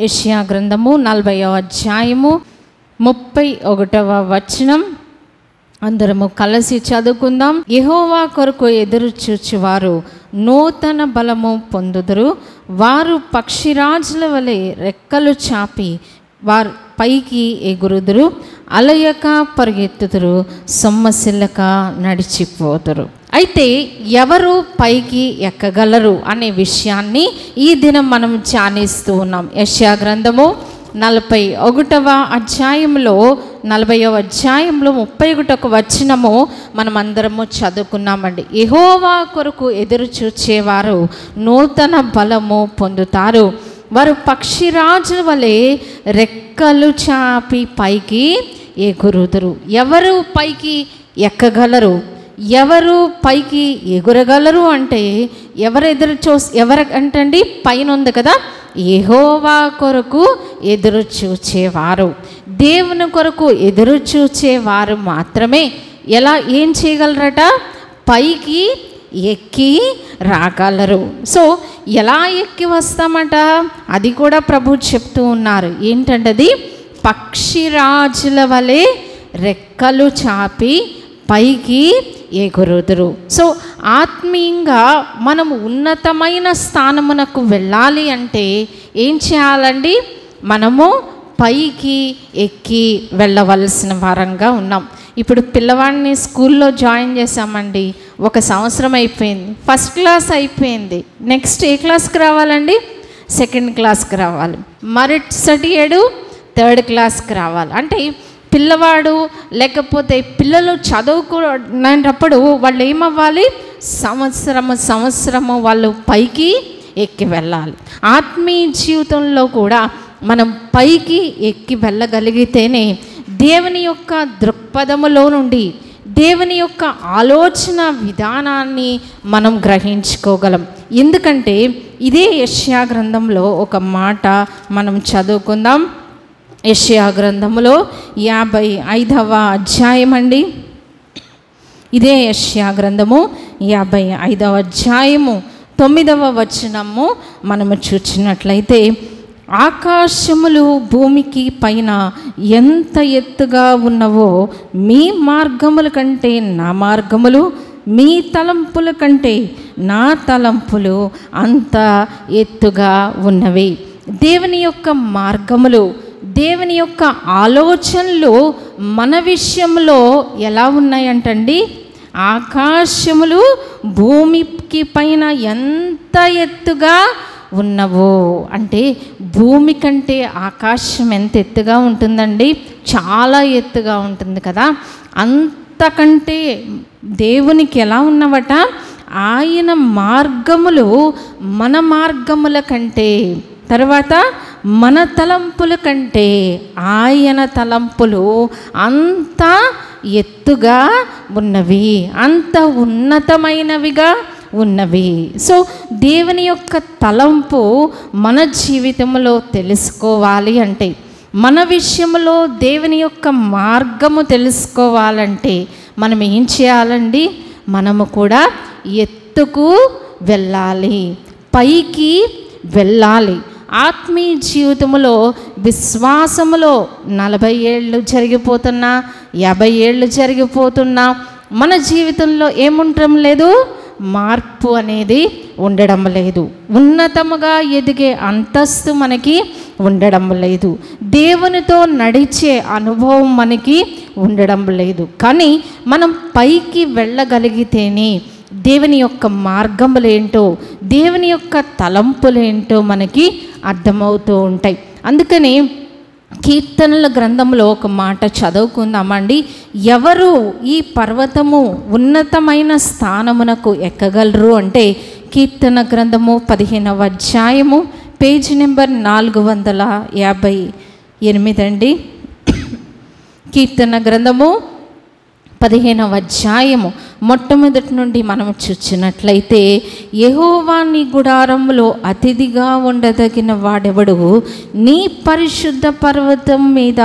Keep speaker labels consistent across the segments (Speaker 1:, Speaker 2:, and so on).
Speaker 1: యెషయా గ్రంథము 40వ అధ్యాయము 31వ వచనం అందరము కలిసి చదువుకుందాం. యెహోవా కొరకు ఎదురు చూచువారు నూతన బలము పొందుదురు. వారు పక్షిరాజుల వలె రెక్కలు చాపి వారు పైకి ఎగురుదురు. అలయక పరిగెత్తుదురు, సొమ్మసిల్లక నడిచిపోదురు. అయితే ఎవరు పైకి ఎక్కగలరు అనే విషయాన్ని ఈ దినం మనం ధ్యానిస్తూ ఉన్నాం. యెషయా గ్రంథము 41వ అధ్యాయంలో 40వ అధ్యాయంలో 31వ వచనము మనం అందరము చదువుకున్నామండి. యెహోవా కొరకు ఎదురు చూచేవారు నూతన బలము పొందుతారు. వారు పక్షిరాజుల వలె రెక్కలు చాపి పైకి ఎగురుదురు. ఎవరు పైకి ఎక్కగలరు, ఎవరు పైకి ఎగురగలరు అంటే ఎవరంటండి? పైన ఉంది కదా, యెహోవా కొరకు ఎదురు చూచేవారు, దేవుని కొరకు ఎదురు చూచేవారు మాత్రమే ఏం చేయగలరట? పైకి ఎక్కి రాగలరు. సో ఎలా ఎక్కి వస్తామట? అది కూడా ప్రభు చెప్తూ ఉన్నారు. ఏంటంటే అది పక్షిరాజుల వలె రెక్కలు చాపి పైకి ఎగురుదురు. సో ఆత్మీయంగా మనము ఉన్నతమైన స్థానమునకు వెళ్ళాలి అంటే ఏం చేయాలండి? మనము పైకి ఎక్కి వెళ్ళవలసిన వారంగా ఉన్నాం. ఇప్పుడు పిల్లవాడిని స్కూల్లో జాయిన్ చేసామండి, 1 సంవత్సరం అయిపోయింది, ఫస్ట్ క్లాస్ అయిపోయింది. నెక్స్ట్ ఏ క్లాస్కి రావాలండి? సెకండ్ క్లాస్కి రావాలి. మరుసటి ఏడు థర్డ్ క్లాస్కి రావాలి. అంటే పిల్లవాడు లేకపోతే పిల్లలు చదువుకునేటప్పుడు వాళ్ళు ఏమవ్వాలి? సంవత్సరము వాళ్ళు పైకి ఎక్కి వెళ్ళాలి. ఆత్మీయ జీవితంలో కూడా మనం పైకి ఎక్కి వెళ్ళగలిగితేనే దేవుని యొక్క దృక్పథములో నుండి దేవుని యొక్క ఆలోచన విధానాన్ని మనం గ్రహించుకోగలం. ఎందుకంటే ఇదే యెషయా గ్రంథంలో ఒక మాట మనం చదువుకుందాం. యెషయా గ్రంథములో 55వ అధ్యాయం అండి. ఇదే యెషయా గ్రంథము 55వ అధ్యాయము 9వ వచనము మనము చూచినట్లయితే, ఆకాశములు భూమికి పైన ఎంత ఎత్తుగా ఉన్నవో మీ మార్గముల కంటే నా మార్గములు, మీ తలంపుల కంటే నా తలంపులు అంత ఎత్తుగా ఉన్నవి. దేవుని యొక్క మార్గములు, దేవుని యొక్క ఆలోచనలు మన విషయంలో ఎలా ఉన్నాయంటండి? ఆకాశములు భూమికి పైన ఎంత ఎత్తుగా ఉన్నవో అంటే భూమి కంటే ఆకాశం ఎంత ఎత్తుగా ఉంటుందండి? చాలా ఎత్తుగా ఉంటుంది కదా. అంతకంటే దేవునికి ఎలా ఉన్నవట? ఆయన మార్గములు మన మార్గముల కంటే, తర్వాత మన తలంపుల కంటే ఆయన తలంపులు అంత ఎత్తుగా ఉన్నవి, అంత ఉన్నతమైనవిగా ఉన్నవి. సో దేవుని యొక్క తలంపు మన జీవితంలో తెలుసుకోవాలి అంటే, మన విషయంలో దేవుని యొక్క మార్గము తెలుసుకోవాలంటే మనం ఏం చేయాలండి? మనము కూడా ఎత్తుకు వెళ్ళాలి, పైకి వెళ్ళాలి. ఆత్మీయ జీవితంలో విశ్వాసములో 40 ఏళ్ళు జరిగిపోతున్నా, 50 ఏళ్ళు జరిగిపోతున్నా మన జీవితంలో ఏముండడం లేదు? మార్పు అనేది ఉండడం లేదు. ఉన్నతముగా ఎదిగే అంతస్తు మనకి ఉండడం లేదు. దేవునితో నడిచే అనుభవం మనకి ఉండడం లేదు. కానీ మనం పైకి వెళ్ళగలిగితేనే దేవుని యొక్క మార్గములేంటో, దేవుని యొక్క తలంపులేంటో మనకి అర్థమవుతూ ఉంటాయి. అందుకని కీర్తనల గ్రంథంలో ఒక మాట చదువుకుందామండి. ఎవరు ఈ పర్వతము ఉన్నతమైన స్థానమునకు ఎక్కగలరు అంటే కీర్తన గ్రంథము 15వ అధ్యాయము పేజీ నెంబర్ 458 అండి. కీర్తన గ్రంథము 15వ అధ్యాయము మొట్టమొదటి నుండి మనం చూచినట్లయితే, యెహోవా నీ గుడారంలో అతిథిగా ఉండదగిన వాడెవడు? నీ పరిశుద్ధ పర్వతం మీద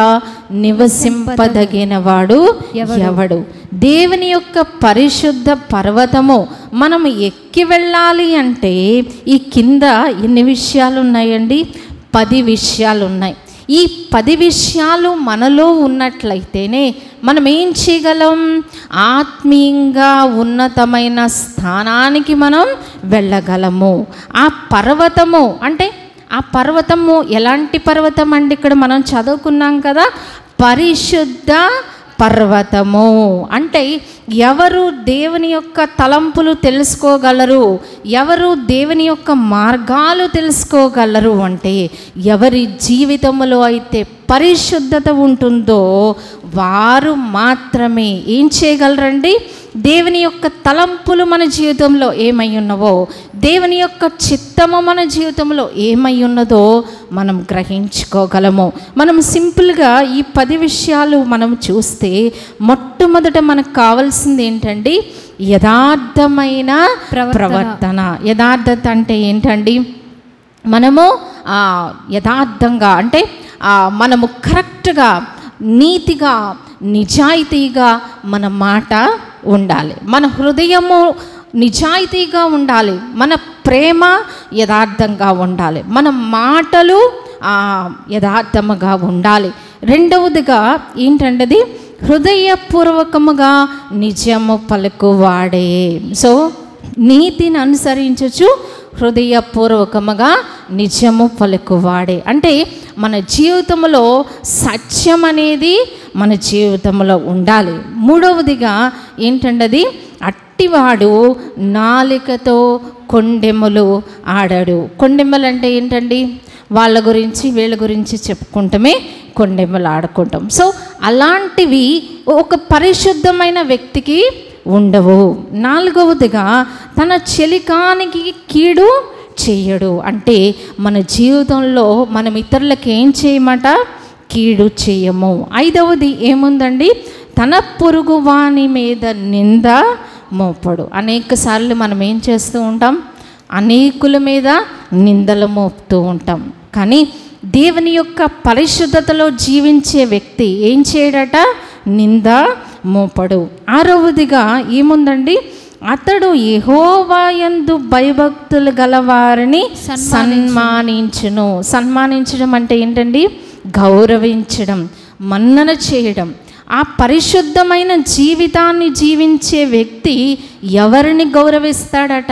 Speaker 1: నివసింపదగిన వాడు ఎవడు? దేవుని యొక్క పరిశుద్ధ పర్వతము మనం ఎక్కి వెళ్ళాలి అంటే ఈ కింద ఎన్ని విషయాలు ఉన్నాయండి? 10 విషయాలు ఉన్నాయి. ఈ 10 విషయాలు మనలో ఉన్నట్లయితేనే మనం ఏం చేయగలం? ఆత్మీయంగా ఉన్నతమైన స్థానానికి మనం వెళ్ళగలము. ఆ పర్వతము అంటే ఆ పర్వతము ఎలాంటి పర్వతం అండి? ఇక్కడ మనం చదువుకున్నాం కదా, పరిశుద్ధ పర్వతము. అంటే ఎవరు దేవుని యొక్క తలంపులు తెలుసుకోగలరు, ఎవరు దేవుని యొక్క మార్గాలు తెలుసుకోగలరు అంటే ఎవరి జీవితంలో అయితే పరిశుద్ధత ఉంటుందో వారు మాత్రమే ఏం చేయగలరండి? దేవుని యొక్క తలంపులు మన జీవితంలో ఏమై ఉన్నవో, దేవుని యొక్క చిత్తము మన జీవితంలో ఏమై ఉన్నదో మనం గ్రహించుకోగలము. మనం సింపుల్గా ఈ 10 విషయాలు మనం చూస్తే మొట్టమొదట మనకు కావాల్సింది ఏంటండి? యథార్థమైన ప్రవర్తన. యథార్థత అంటే ఏంటండి? మనము యథార్థంగా అంటే మనము కరెక్ట్గా, నీతిగా, నిజాయితీగా మన మాట ఉండాలి, మన హృదయము నిజాయితీగా ఉండాలి, మన ప్రేమ యథార్థంగా ఉండాలి, మన మాటలు యథార్థముగా ఉండాలి. రెండవదిగా ఏంటంటే హృదయపూర్వకముగా నిజము పలుకువాడే. సో నీతిని అనుసరించచ్చు, హృదయపూర్వకముగా నిజము పలుకువాడే. అంటే మన జీవితంలో సత్యం అనేది మన జీవితంలో ఉండాలి. మూడవదిగా ఏంటంటే అట్టివాడు నాలికతో కొండెములు ఆడాడు. కొండెములు అంటే ఏంటండి? వాళ్ళ గురించి వీళ్ళ గురించి చెప్పుకుంటమే కొండెములు ఆడుకుంటాం. సో అలాంటివి ఒక పరిశుద్ధమైన వ్యక్తికి ఉండవు. నాలుగవదిగా తన చెలికానికి కీడు చేయడు. అంటే మన జీవితంలో మనం ఇతరులకు ఏం చేయమట? కీడు చేయము. ఐదవది ఏముందండి? తన పొరుగు వాని మీద నింద మోపడు. అనేక సార్లు మనం ఏం చేస్తూ ఉంటాం? అనేకుల మీద నిందలు మోపుతూ ఉంటాం. కానీ దేవుని యొక్క పరిశుద్ధతలో జీవించే వ్యక్తి ఏం చేయడట? నింద మోపడు. ఆరవదిగా ఏముందండి? అతడు యెహోవా యందు భయభక్తులు గలవారిని సన్మానించును. సన్మానించడం అంటే ఏంటండి? గౌరవించడం, మన్నన చేయడం. ఆ పరిశుద్ధమైన జీవితాన్ని జీవించే వ్యక్తి ఎవరిని గౌరవిస్తాడట?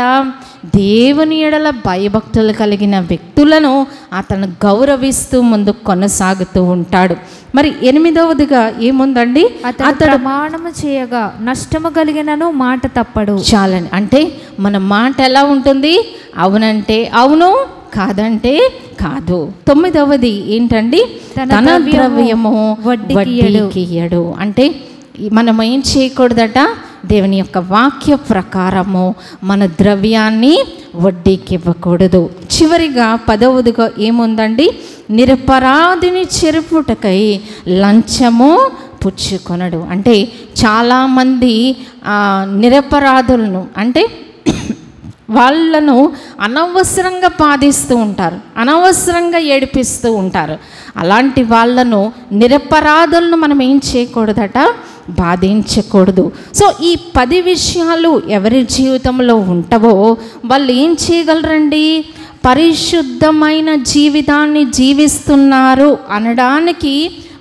Speaker 1: దేవుని ఎడల భయభక్తులు కలిగిన వ్యక్తులను అతను గౌరవిస్తూ ముందు కొనసాగుతూ ఉంటాడు. మరి ఎనిమిదవదిగా ఏముందండి?
Speaker 2: అతడు ప్రమాణము చేయగా నష్టము కలిగినను మాట తప్పడు.
Speaker 1: చాలని అంటే మన మాట ఎలా ఉంటుంది? అవునంటే అవును, కాదంటే కాదు. తొమ్మిదవది ఏంటండి? తన ద్రవ్యము వడ్డీకి ఇయ్యడు. అంటే మనం ఏం చేయకూడదట? దేవుని యొక్క వాక్య ప్రకారము మన ద్రవ్యాన్ని వడ్డీకి ఇవ్వకూడదు. చివరిగా 10వదిగా ఏముందండి? నిరపరాధిని చెరుపుటకై లంచము పుచ్చుకొనడు. అంటే చాలామంది నిరపరాధులను అంటే వాళ్ళను అనవసరంగా బాధిస్తూ ఉంటారు, అనవసరంగా ఏడిపిస్తూ ఉంటారు. అలాంటి వాళ్ళను, నిరపరాధులను మనం ఏం చేయకూడదట? బాధించకూడదు. సో ఈ 10 విషయాలు ఎవరి జీవితంలో ఉంటావో వాళ్ళు ఏం చేయగలరండి? పరిశుద్ధమైన జీవితాన్ని జీవిస్తున్నారు అనడానికి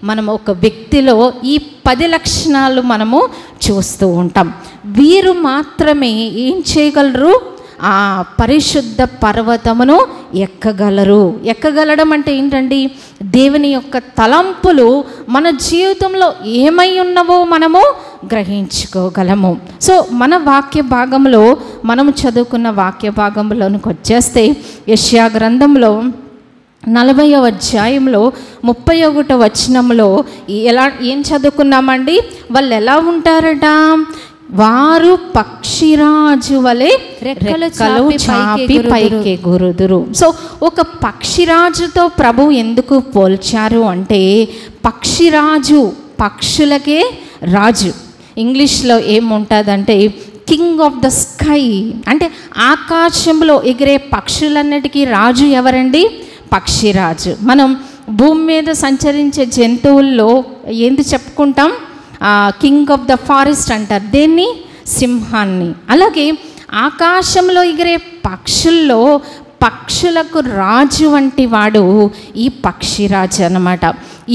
Speaker 1: మనం ఒక వ్యక్తిలో ఈ 10 లక్షణాలు మనము చూస్తూ ఉంటాం. వీరు మాత్రమే ఏం చేయగలరు? ఆ పరిశుద్ధ పర్వతమును ఎక్కగలరు. ఎక్కగలడం అంటే ఏంటండి? దేవుని యొక్క తలంపులు మన జీవితంలో ఏమై ఉన్నవో మనము గ్రహించుకోగలము. సో మన వాక్య భాగంలో మనము చదువుకున్న వాక్య భాగంలోనికి వచ్చేస్తే యెషయా గ్రంథంలో 40వ అధ్యాయంలో 31వ వచనంలో ఏం చదువుకున్నామండి? వాళ్ళు ఎలా ఉంటారట? వారు పక్షిరాజు వలె రెక్కలు చాపి పైకి ఎగురుదురు. సో ఒక పక్షిరాజుతో ప్రభు ఎందుకు పోల్చారు అంటే పక్షిరాజు పక్షులకే రాజు. ఇంగ్లీష్లో ఏముంటుందంటే కింగ్ ఆఫ్ ద స్కై. అంటే ఆకాశంలో ఎగిరే పక్షులన్నిటికీ రాజు ఎవరండి? పక్షిరాజు. మనం భూమి మీద సంచరించే జంతువుల్లో ఏంది చెప్పుకుంటాం? కింగ్ ఆఫ్ ద ఫారెస్ట్ అంటారు దేన్ని? సింహాన్ని. అలాగే ఆకాశంలో ఎగిరే పక్షుల్లో పక్షులకు రాజు వంటి వాడు ఈ పక్షిరాజు అన్నమాట.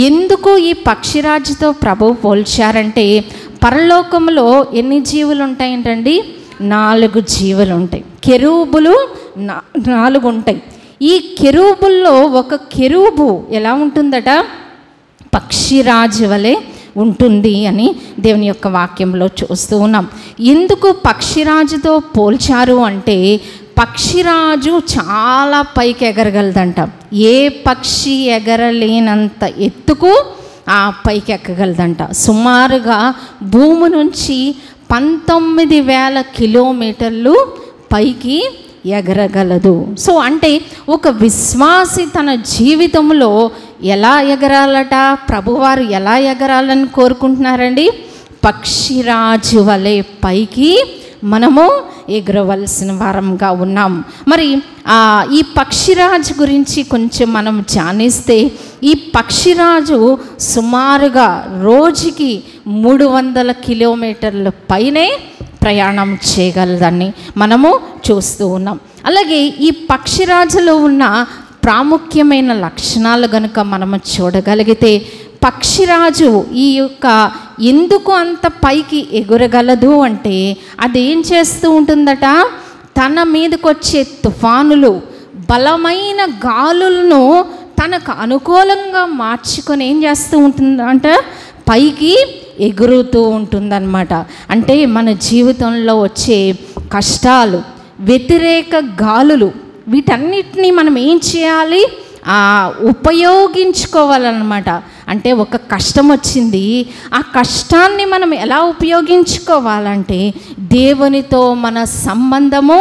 Speaker 1: ఎందుకు ఈ పక్షిరాజుతో ప్రభువు పోల్చారంటే, పరలోకంలో ఎన్ని జీవులు ఉంటాయంటండి? 4 జీవులు ఉంటాయి. కెరూబులు 4 ఉంటాయి. ఈ కెరూబుల్లో ఒక కెరూబు ఎలా ఉంటుందట? పక్షిరాజు వలె ఉంటుంది అని దేవుని యొక్క వాక్యంలో చూస్తూ ఉన్నాం. ఎందుకు పక్షిరాజుతో పోల్చారు అంటే, పక్షిరాజు చాలా పైకి ఎగరగలదంట. ఏ పక్షి ఎగరలేనంత ఎత్తుకు ఆ పైకి ఎక్కగలదంట. సుమారుగా భూమి నుంచి 19,000 కిలోమీటర్లు పైకి ఎగరగలదు. సో అంటే ఒక విశ్వాసి తన జీవితంలో ఎలా ఎగరాలట? ప్రభువారు ఎలా ఎగరాలని కోరుకుంటున్నారండి? పక్షిరాజు వలె పైకి మనము ఎగరవలసిన వారంగా ఉన్నాం. మరి ఈ పక్షిరాజు గురించి కొంచెం మనం ధ్యానిస్తే, ఈ పక్షిరాజు సుమారుగా రోజుకి 300 కిలోమీటర్ల పైనే ప్రయాణం చేయగలదని మనము చూస్తూ ఉన్నాం. అలాగే ఈ పక్షిరాజులో ఉన్న ప్రాముఖ్యమైన లక్షణాలు కనుక మనము చూడగలిగితే, పక్షిరాజు ఈ యొక్క ఎందుకు అంత పైకి ఎగురగలదు అంటే, అదేం చేస్తూ ఉంటుందట? తన మీదకి వచ్చే తుఫానులు, బలమైన గాలులను తనకు అనుకూలంగా మార్చుకొని ఏం చేస్తూ ఉంటుందంట? పైకి ఎగురుతూ ఉంటుందన్నమాట. అంటే మన జీవితంలో వచ్చే కష్టాలు, వ్యతిరేక గాలులు, వీటన్నిటినీ మనం ఏం చేయాలి? ఉపయోగించుకోవాలన్నమాట. అంటే ఒక కష్టం వచ్చింది, ఆ కష్టాన్ని మనం ఎలా ఉపయోగించుకోవాలంటే, దేవునితో మన సంబంధము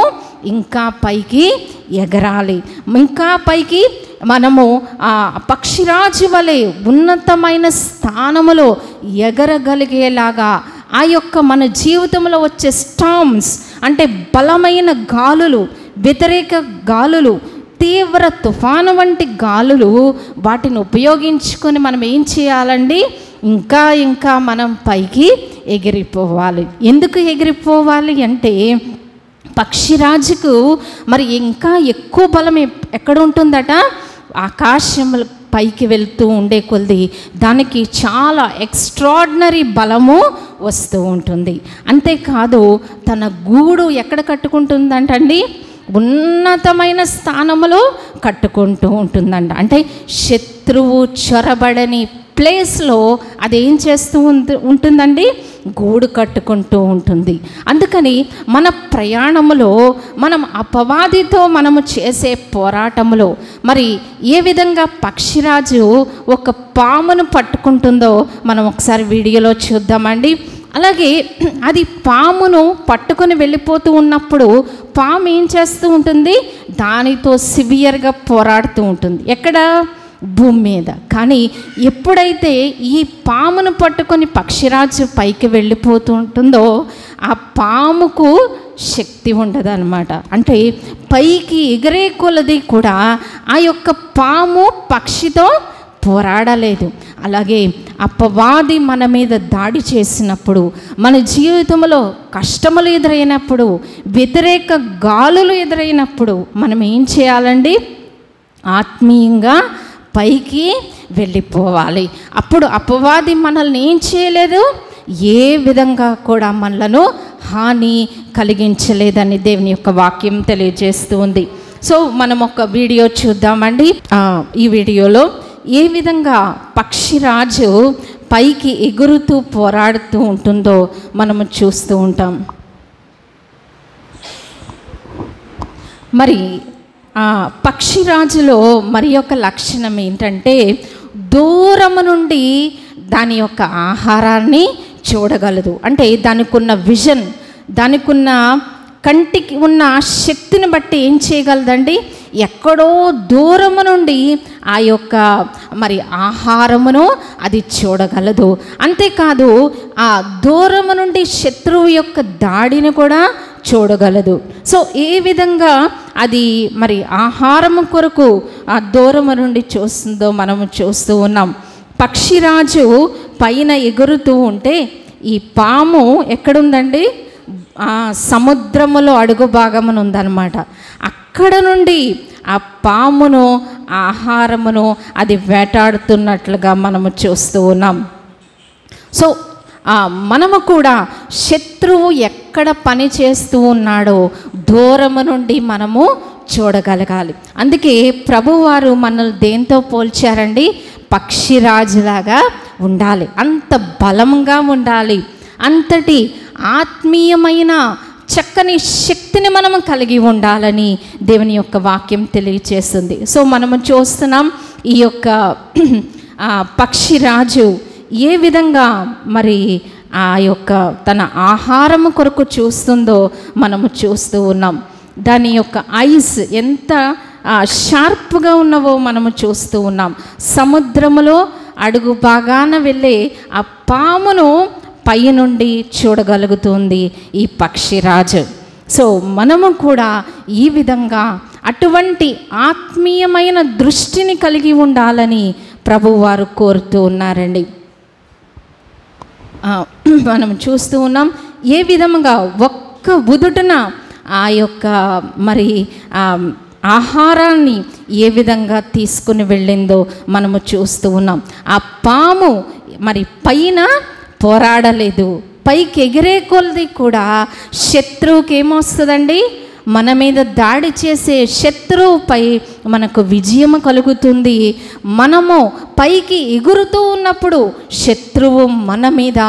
Speaker 1: ఇంకా పైకి ఎగరాలి. ఇంకా పైకి మనము పక్షిరాజు వలె ఉన్నతమైన స్థానములో ఎగరగలిగేలాగా ఆ యొక్క మన జీవితంలో వచ్చే స్టార్మ్స్ అంటే బలమైన గాలులు, వ్యతిరేక గాలులు, తీవ్ర తుఫాను వంటి గాలులు, వాటిని ఉపయోగించుకొని మనం ఏం చేయాలండి? ఇంకా ఇంకా మనం పైకి ఎగిరిపోవాలి. ఎందుకు ఎగిరిపోవాలి అంటే, పక్షిరాజుకు మరి ఇంకా ఎక్కువ బలం ఎక్కడ ఉంటుందట? ఆకాశంలో పైకి వెళ్తూ ఉండే కొద్ది దానికి చాలా ఎక్స్ట్రాడినరీ బలము వస్తూ ఉంటుంది. అంతేకాదు తన గూడు ఎక్కడ కట్టుకుంటుందంటండి? ఉన్నతమైన స్థానంలో కట్టుకుంటూ ఉంటుందంట. అంటే శత్రువు చొరబడని ప్లేస్లో అదేం చేస్తూ ఉంటుందండి? గూడు కట్టుకుంటూ ఉంటుంది. అందుకని మన ప్రయాణంలో మనం అపవాదితో మనము చేసే పోరాటంలో మరి ఏ విధంగా పక్షిరాజు ఒక పామును పట్టుకుంటుందో మనం ఒకసారి వీడియోలో చూద్దామండి. అలాగే అది పామును పట్టుకొని వెళ్ళిపోతూ ఉన్నప్పుడు పాము ఏం చేస్తూ ఉంటుంది? దానితో సివియర్గా పోరాడుతూ ఉంటుంది. ఎక్కడ? భూమి మీద. కానీ ఎప్పుడైతే ఈ పామును పట్టుకొని పక్షిరాజు పైకి వెళ్ళిపోతూ ఉంటుందో, ఆ పాముకు శక్తి ఉండదన్నమాట. అంటే పైకి ఎగిరే కొలది కూడా ఆ యొక్క పాము పక్షితో పోరాడలేదు. అలాగే అపవాది మన మీద దాడి చేసినప్పుడు, మన జీవితంలో కష్టములు ఎదురైనప్పుడు, వ్యతిరేక గాలులు ఎదురైనప్పుడు మనం ఏం చేయాలండి? ఆత్మీయంగా పైకి వెళ్ళిపోవాలి. అప్పుడు అపవాది మనల్ని ఏం చేయలేదు, ఏ విధంగా కూడా మనలను హాని కలిగించలేదని దేవుని యొక్క వాక్యం తెలియజేస్తూ ఉంది. సో మనం ఒక వీడియో చూద్దామండి. ఈ వీడియోలో ఏ విధంగా పక్షిరాజు పైకి ఎగురుతూ పోరాడుతూ ఉంటుందో మనము చూస్తూ ఉంటాం. మరి పక్షిరాజులో మరి యొక్క లక్షణం ఏంటంటే, దూరము నుండి దాని యొక్క ఆహారాన్ని చూడగలదు. అంటే దానికి ఉన్న విజన్, దానికి ఉన్న కంటికి ఉన్న శక్తిని బట్టి ఏం చేయగలదండి? ఎక్కడో దూరము నుండి ఆ యొక్క మరి ఆహారమును అది చూడగలదు. అంతేకాదు ఆ దూరము నుండి శత్రువు యొక్క దాడిని కూడా చూడగలదు. సో ఏ విధంగా అది మరి ఆహారము కొరకు ఆ దూరము నుండి చూస్తుందో మనము చూస్తూ ఉన్నాం. పక్షిరాజు పైన ఎగురుతూ ఉంటే ఈ పాము ఎక్కడుందండి? సముద్రములో అడుగు భాగమున ఉందన్నమాట. అక్కడ నుండి ఆ పామును ఆహారమును అది వేటాడుతున్నట్లుగా మనము చూస్తూ ఉన్నాం. సో మనము కూడా శత్రువు ఎక్కడ పని చేస్తూ ఉన్నాడో దూరము నుండి మనము చూడగలగాలి. అందుకే ప్రభువారు మనల్ని దేంతో పోల్చారండి? పక్షిరాజులాగా ఉండాలి, అంత బలంగా ఉండాలి, అంతటి ఆత్మీయమైన చక్కని శక్తిని మనము కలిగి ఉండాలని దేవుని యొక్క వాక్యం తెలియచేస్తుంది. సో మనము చూస్తున్నాం ఈ యొక్క పక్షిరాజు ఏ విధంగా మరి ఆ యొక్క తన ఆహారము కొరకు చూస్తుందో మనము చూస్తూ ఉన్నాం. దాని యొక్క ఐస్ ఎంత షార్ప్గా ఉన్నవో మనము చూస్తూ ఉన్నాం. సముద్రములో అడుగు భాగాన వెళ్ళే ఆ పామును పై నుండి చూడగలుగుతుంది ఈ పక్షిరాజు. సో మనము కూడా ఈ విధంగా అటువంటి ఆత్మీయమైన దృష్టిని కలిగి ఉండాలని ప్రభువారు కోరుతూ ఉన్నారండి. మనం చూస్తూ ఉన్నాం ఏ విధంగా ఒక్క ఉదుటన ఆ యొక్క మరి ఆహారాన్ని ఏ విధంగా తీసుకుని వెళ్ళిందో మనము చూస్తూ ఉన్నాం. ఆ పాము మరి పైన పోరాడలేదు, పైకి ఎగిరే కొలది కూడా శత్రువుకి ఏమొస్తుందండి? మన మీద దాడి చేసే శత్రువుపై మనకు విజయం కలుగుతుంది. మనము పైకి ఎగురుతూ ఉన్నప్పుడు శత్రువు మన మీద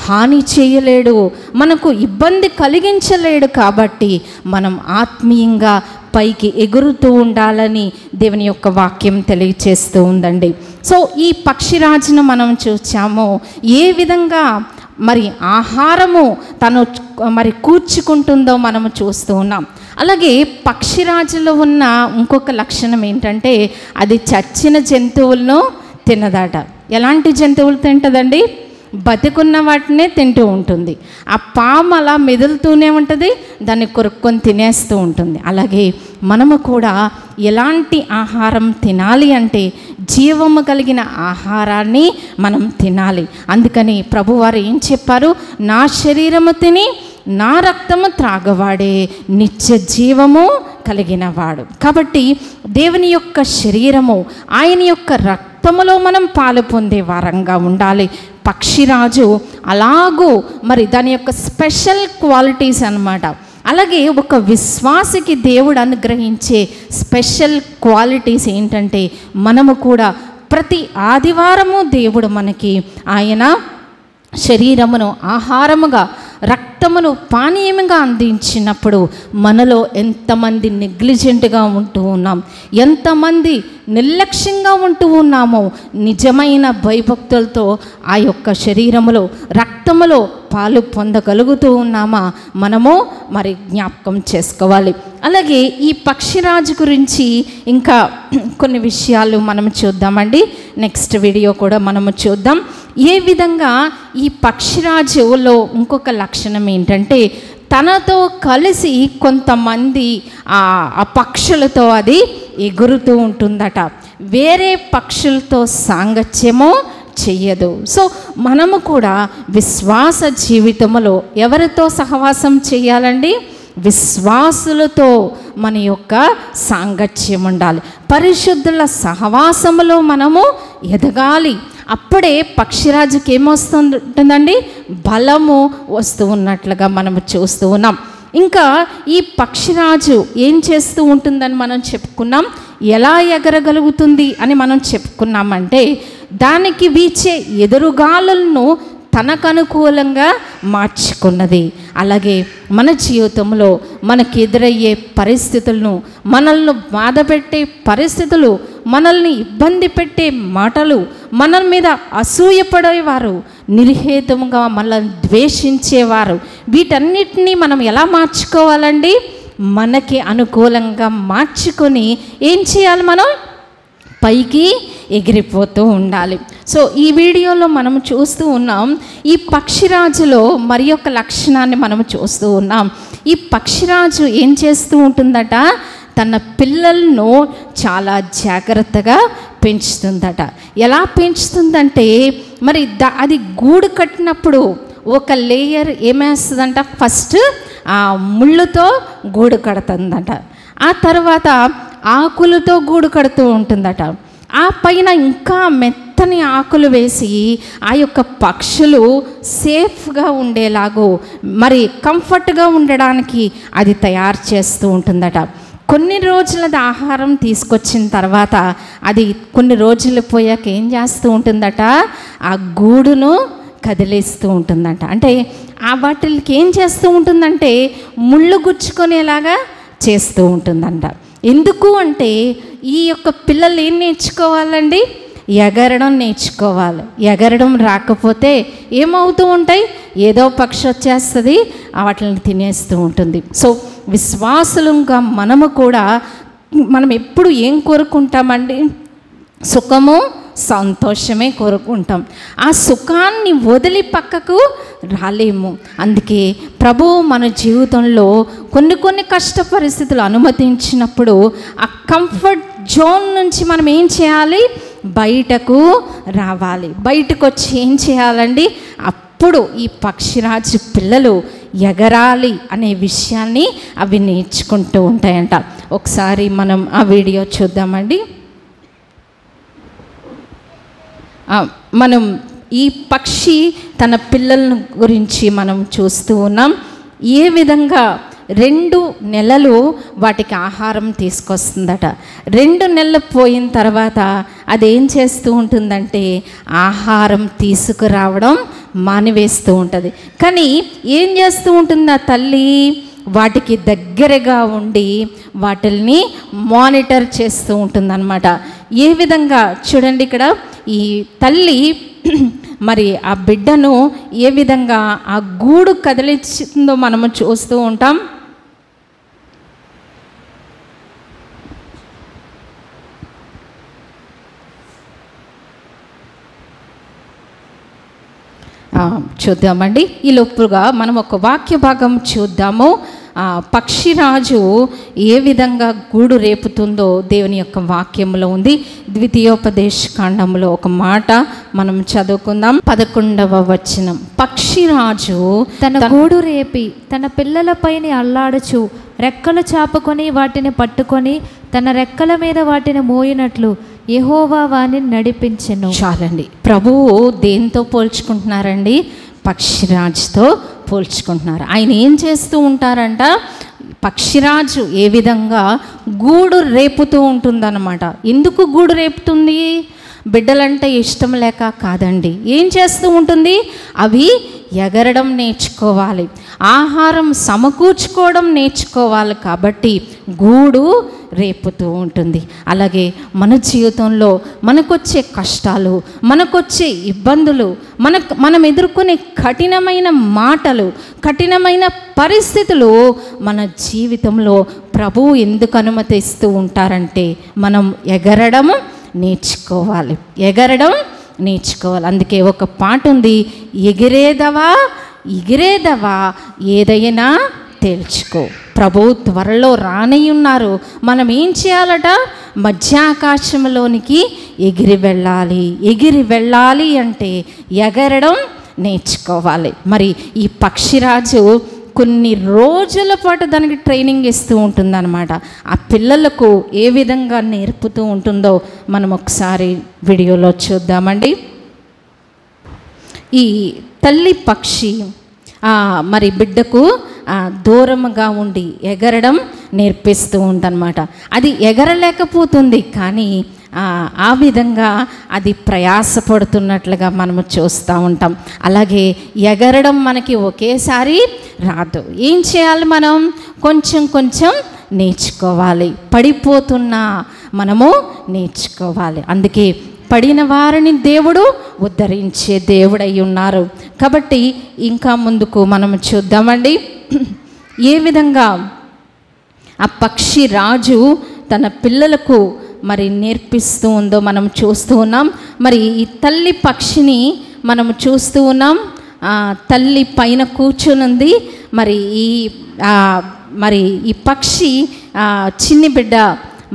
Speaker 1: హాని చేయలేడు, మనకు ఇబ్బంది కలిగించలేడు. కాబట్టి మనం ఆత్మీయంగా పైకి ఎగురుతూ ఉండాలని దేవుని యొక్క వాక్యం తెలియచేస్తూ ఉందండి. సో ఈ పక్షిరాజును మనం చూచాము ఏ విధంగా మరి ఆహారము తను మరి కూర్చుకుంటుందో మనము చూస్తూ ఉన్నాం. అలాగే పక్షిరాజులో ఉన్న ఇంకొక లక్షణం ఏంటంటే అది చచ్చిన జంతువులను తినదట. ఎలాంటి జంతువులు తింటుందండి? బతికున్న వాటినే తింటూ ఉంటుంది. ఆ పాము అలా మెదులుతూనే ఉంటుంది, దాన్ని కొరుక్కొని తినేస్తూ ఉంటుంది. అలాగే మనము కూడా ఎలాంటి ఆహారం తినాలి అంటే జీవము కలిగిన ఆహారాన్ని మనం తినాలి. అందుకని ప్రభువారు ఏం చెప్పారు? నా శరీరము తిని నా రక్తము త్రాగవాడే నిత్య జీవము కలిగినవాడు. కాబట్టి దేవుని యొక్క శరీరము, ఆయన యొక్క రక్తములో మనం పాలు పొందే వారంగా ఉండాలి. పక్షిరాజు అలాగూ మరి దాని యొక్క స్పెషల్ క్వాలిటీస్ అన్నమాట. అలాగే ఒక విశ్వాసికి దేవుడు అనుగ్రహించే స్పెషల్ క్వాలిటీస్ ఏంటంటే మనము కూడా ప్రతి ఆదివారము దేవుడు మనకి ఆయన శరీరమును ఆహారముగా రక్తమును పానీయముగా అందించినప్పుడు మనలో ఎంతమంది నెగ్లిజెంట్గా ఉంటూ ఉన్నాం, ఎంతమంది నిర్లక్ష్యంగా ఉంటూ ఉన్నామో నిజమైన భయభక్తులతో ఆ యొక్క శరీరములో రక్తములో పాలు పొందగలుగుతూ ఉన్నామా మనము మరి జ్ఞాపకం చేసుకోవాలి. అలాగే ఈ పక్షిరాజు గురించి ఇంకా కొన్ని విషయాలు మనం చూద్దామండి. నెక్స్ట్ వీడియో కూడా మనము చూద్దాం. ఏ విధంగా ఈ పక్షిరాజులో ఇంకొక లక్షణం ఏంటంటే తనతో కలిసి కొంతమంది ఆ పక్షులతో అది ఎగురుతూ ఉంటుందట. వేరే పక్షులతో సాంగత్యము చెయ్యదు. సో మనము కూడా విశ్వాస జీవితంలో ఎవరితో సహవాసం చేయాలండి? విశ్వాసులతో మన యొక్క సాంగత్యం ఉండాలి. పరిశుద్ధుల సహవాసములో మనము ఎదగాలి. అప్పుడే పక్షిరాజుకి ఏమొస్తుంటుందండి? బలము వస్తూ ఉన్నట్లుగా మనము చూస్తూ ఉన్నాం. ఇంకా ఈ పక్షిరాజు ఏం చేస్తూ ఉంటుందని మనం చెప్పుకున్నాం. ఎలా ఎగరగలుగుతుంది అని మనం చెప్పుకున్నామంటే దానికి వీచే ఎదురుగాలులను తనకు అనుకూలంగా మార్చుకున్నది. అలాగే మన జీవితంలో మనకు ఎదురయ్యే పరిస్థితులను, మనల్ని బాధపెట్టే పరిస్థితులు, మనల్ని ఇబ్బంది పెట్టే మాటలు, మన మీద అసూయపడేవారు, నిర్హేతుముగా మనల్ని ద్వేషించేవారు, వీటన్నిటినీ మనం ఎలా మార్చుకోవాలండి? మనకి అనుకూలంగా మార్చుకొని ఏం చేయాలి? మనం పైకి ఎగిరిపోతూ ఉండాలి. సో ఈ వీడియోలో మనం చూస్తూ ఉన్నాం ఈ పక్షిరాజులో మరి యొక్క లక్షణాన్ని మనం చూస్తూ ఉన్నాం. ఈ పక్షిరాజు ఏం చేస్తూ ఉంటుందట? తన పిల్లలను చాలా జాగ్రత్తగా పెంచుతుందట. ఎలా పెంచుతుందంటే మరి అది గూడు కట్టినప్పుడు ఒక లేయర్ ఏమేస్తుందంట? ఫస్ట్ ఆ ముళ్ళుతో గూడు కడుతుందట. ఆ తర్వాత ఆకులతో గూడు కడుతూ ఉంటుందట. ఆ పైన ఇంకా మెత్తని ఆకులు వేసి ఆ యొక్క పక్షులు సేఫ్గా ఉండేలాగో మరి కంఫర్ట్గా ఉండడానికి అది తయారు చేస్తూ ఉంటుందట. కొన్ని రోజులది ఆహారం తీసుకొచ్చిన తర్వాత అది కొన్ని రోజులు పోయాక ఏం చేస్తూ ఉంటుందట, ఆ గూడును కదిలిస్తూ ఉంటుందంట. అంటే ఆ వాటికి ఏం చేస్తూ ఉంటుందంటే ముళ్ళు గుచ్చుకునేలాగా చేస్తూ ఉంటుందంట. ఎందుకు అంటే ఈ యొక్క పిల్లలు ఏం నేర్చుకోవాలండి, ఎగరడం నేర్చుకోవాలి. ఎగరడం రాకపోతే ఏమవుతూ ఉంటాయి, ఏదో పక్షి వచ్చేస్తుంది వాటిని తినేస్తూ ఉంటుంది. సో విశ్వాసులంగా మనము కూడా మనం ఎప్పుడు ఏం కోరుకుంటామండి, సుఖము సంతోషమే కోరుకుంటాం. ఆ సుఖాన్ని వదిలి పక్కకు రాలేము. అందుకే ప్రభువు మన జీవితంలో కొన్ని కష్ట పరిస్థితులు అనుమతించినప్పుడు ఆ కంఫర్ట్ జోన్ నుంచి మనం ఏం చేయాలి, బయటకు రావాలి. బయటకు వచ్చి ఏం చేయాలండి, అప్పుడు ఈ పక్షిరాజు పిల్లలు ఎగరాలి అనే విషయాన్ని అవి నేర్చుకుంటూ ఉంటాయంట. ఒకసారి మనం ఆ వీడియో చూద్దామండి. మనం ఈ పక్షి తన పిల్లల గురించి మనం చూస్తూ ఉన్నాం. ఏ విధంగా 2 నెలలు వాటికి ఆహారం తీసుకొస్తుందట. 2 నెలలు పోయిన తర్వాత అదేం చేస్తూ ఉంటుందంటే ఆహారం తీసుకురావడం మానివేస్తూ ఉంటుంది. కానీ ఏం చేస్తూ ఉంటుంది ఆ తల్లి, వాటికి దగ్గరగా ఉండి వాటిల్ని మానిటర్ చేస్తూ ఉంటుందన్నమాట. ఏ విధంగా చూడండి, ఇక్కడ ఈ తల్లి మరి ఆ బిడ్డను ఏ విధంగా ఆ గూడు కదిలించిందో మనము చూస్తూ ఉంటాం. చూద్దామండి. ఈ లోపుగా మనం ఒక వాక్య భాగం చూద్దాము. పక్షిరాజు ఏ విధంగా గూడు రేపుతుందో దేవుని యొక్క వాక్యంలో ఉంది. ద్వితీయోపదేశ కాండంలో ఒక మాట మనం చదువుకుందాం. 11వ వచనం. పక్షిరాజు
Speaker 2: తన గూడు రేపి తన పిల్లలపైన అల్లాడుచు రెక్కలు చాపుకొని వాటిని పట్టుకొని తన రెక్కల మీద వాటిని మోయినట్లు యెహోవా వానిని నడిపించెను.
Speaker 1: చాలండి. ప్రభువు దేంతో పోల్చుకుంటున్నారండి, పక్షిరాజుతో పోల్చుకుంటున్నారు. ఆయన ఏం చేస్తూ ఉంటారంట, పక్షిరాజు ఏ విధంగా గూడు రేపుతూ ఉంటుందన్నమాట. ఎందుకు గూడు రేపుతుంది, బిడ్డలంటే ఇష్టం లేక కాదండి. ఏం చేస్తూ ఉంటుంది, అవి ఎగరడం నేర్చుకోవాలి, ఆహారం సమకూర్చుకోవడం నేర్చుకోవాలి. కాబట్టి గూడు రేపుతూ ఉంటుంది. అలాగే మన జీవితంలో మనకొచ్చే కష్టాలు, మనకొచ్చే ఇబ్బందులు, మనం ఎదుర్కొనే కఠినమైన మాటలు, కఠినమైన పరిస్థితులు మన జీవితంలో ప్రభువు ఎందుకు అనుమతిస్తూ ఉంటారంటే మనం ఎగరడం నేర్చుకోవాలి, ఎగరడం నేర్చుకోవాలి. అందుకే ఒక పాట ఉంది, ఎగిరేదవా ఎగిరేదవా ఏదైనా తేల్చుకో. ప్రభు త్వరలో రానయ్యున్నారు. మనం ఏం చేయాలట, మధ్యాకాశంలోనికి ఎగిరి వెళ్ళాలి. ఎగిరి వెళ్ళాలి అంటే ఎగరడం నేర్చుకోవాలి. మరి ఈ పక్షిరాజు కొన్ని రోజుల పాటు దానికి ట్రైనింగ్ ఇస్తూ ఉంటుందన్నమాట. ఆ పిల్లలకు ఏ విధంగా నేర్పుతూ ఉంటుందో మనం ఒకసారి వీడియోలో చూద్దామండి. ఈ తల్లి పక్షి మరి బిడ్డకు దూరముగా ఉండి ఎగరడం నేర్పిస్తూ ఉందన్నమాట. అది ఎగరలేకపోతుంది, కానీ ఆ విధంగా అది ప్రయాసపడుతున్నట్లుగా మనము చూస్తూ ఉంటాం. అలాగే ఎగరడం మనకి ఒకేసారి రాదు. ఏం చేయాలి, మనం కొంచెం కొంచెం నేర్చుకోవాలి. పడిపోతున్నా మనము నేర్చుకోవాలి. అందుకే పడిన వారిని దేవుడు ఉద్ధరించే దేవుడై ఉన్నారు. కాబట్టి ఇంకా ముందుకు మనం చూద్దామండి. ఏ విధంగా ఆ పక్షి రాజు తన పిల్లలకు మరి నేర్పిస్తూ ఉందో మనం చూస్తూ ఉన్నాం. మరి ఈ తల్లి పక్షిని మనం చూస్తూ ఉన్నాం. తల్లి పైన కూర్చునుంది. మరి ఈ పక్షి చిన్ని బిడ్డ